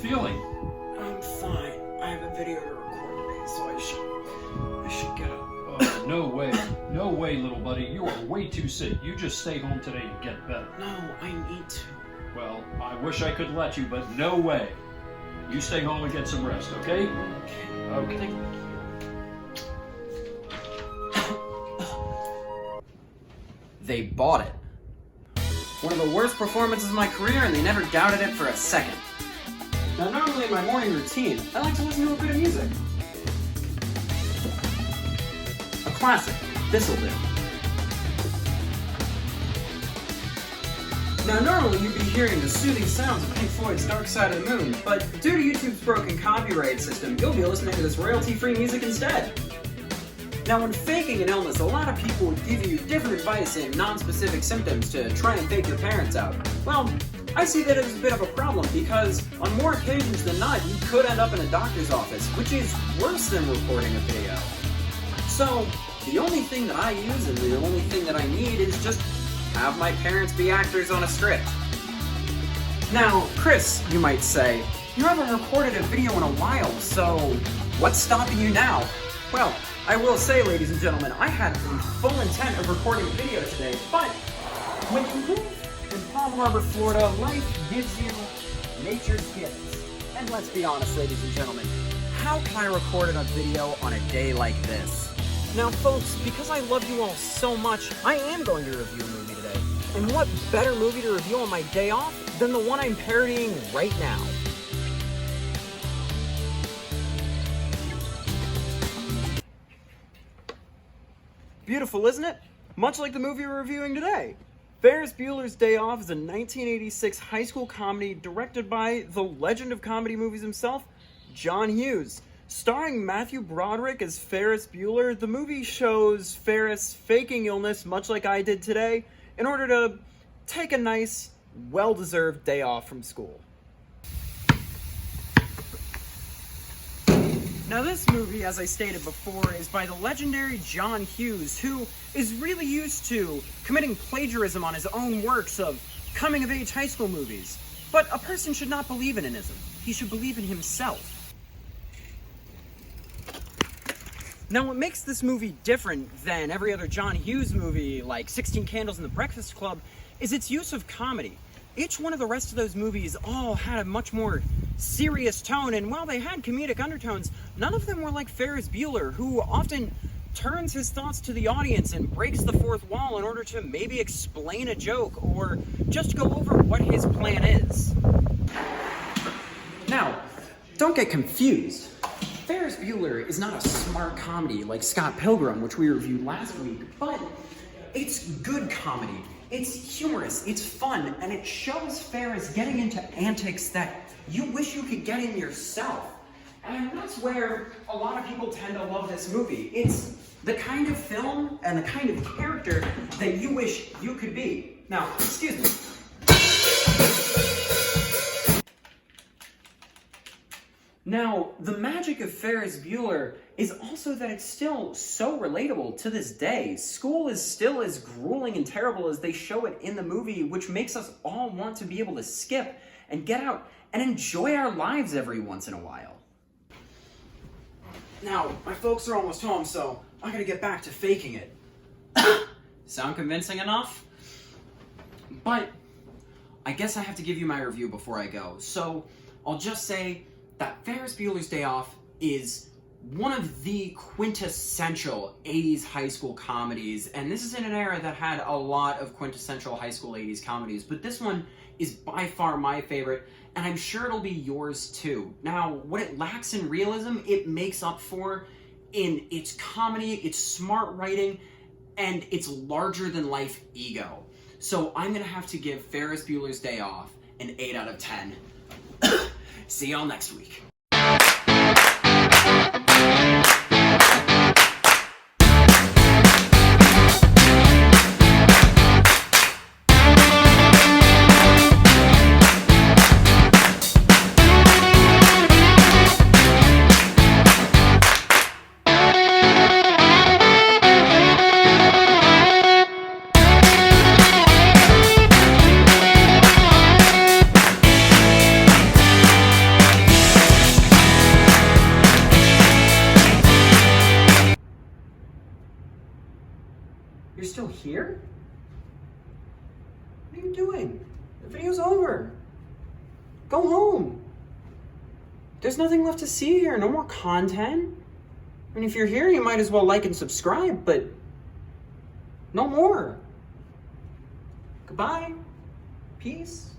feeling? I'm fine. I have a video to record today, so I should get up. Oh, no way. No way, little buddy. You are way too sick. You just stay home today and get better. No, I need to. Well, I wish I could let you, but no way. You stay home and get some rest, okay? Okay. They bought it. One of the worst performances of my career, and they never doubted it for a second. Now, normally in my morning routine, I like to listen to a bit of music. A classic. This'll do. Now, normally you'd be hearing the soothing sounds of Pink Floyd's Dark Side of the Moon, but due to YouTube's broken copyright system, you'll be listening to this royalty-free music instead. Now, when faking an illness, a lot of people would give you different advice and non-specific symptoms to try and fake your parents out. Well, I see that as a bit of a problem because on more occasions than not, you could end up in a doctor's office, which is worse than recording a video. So, the only thing that I use and the only thing that I need is just have my parents be actors on a script. Now, Chris, you might say, you haven't recorded a video in a while, so what's stopping you now? Well, I will say, ladies and gentlemen, I had the full intent of recording a video today, but when you live in Palm Harbor, Florida, life gives you nature's gifts. And let's be honest, ladies and gentlemen, how can I record a video on a day like this? Now, folks, because I love you all so much, I am going to review a movie today. And what better movie to review on my day off than the one I'm parodying right now? Beautiful, isn't it? Much like the movie we're reviewing today. Ferris Bueller's Day Off is a 1986 high school comedy directed by the legend of comedy movies himself, John Hughs. Starring Matthew Broderick as Ferris Bueller, the movie shows Ferris faking illness, much like I did today, in order to take a nice, well-deserved day off from school. Now, this movie, as I stated before, is by the legendary John Hughs, who is really used to committing plagiarism on his own works of coming-of-age high school movies. But a person should not believe in an ism. He should believe in himself. Now, what makes this movie different than every other John Hughs movie, like 16 Candles and The Breakfast Club, is its use of comedy. Each one of the rest of those movies all had a much more serious tone, and while they had comedic undertones, none of them were like Ferris Bueller, who often turns his thoughts to the audience and breaks the fourth wall in order to maybe explain a joke or just go over what his plan is. Now, don't get confused. Ferris Bueller is not a smart comedy like Scott Pilgrim, which we reviewed last week, but it's good comedy. It's humorous, it's fun, and it shows Ferris getting into antics that you wish you could get in yourself. And that's where a lot of people tend to love this movie. It's the kind of film and the kind of character that you wish you could be. Now, excuse me. Now, the magic of Ferris Bueller is also that it's still so relatable to this day. School is still as grueling and terrible as they show it in the movie, which makes us all want to be able to skip and get out and enjoy our lives every once in a while. Now, my folks are almost home, so I gotta get back to faking it. Sound convincing enough? But I guess I have to give you my review before I go. So I'll just say that Ferris Bueller's Day Off is one of the quintessential 80s high school comedies, and this is in an era that had a lot of quintessential high school 80s comedies, but this one is by far my favorite, and I'm sure it'll be yours too. Now, what it lacks in realism, it makes up for in its comedy, its smart writing, and its larger-than-life ego. So I'm gonna have to give Ferris Bueller's Day Off an 8 out of 10. See y'all next week. You're still here? What are you doing? The video's over. Go home. There's nothing left to see here, no more content. I mean, if you're here, you might as well like and subscribe, but no more. Goodbye. Peace.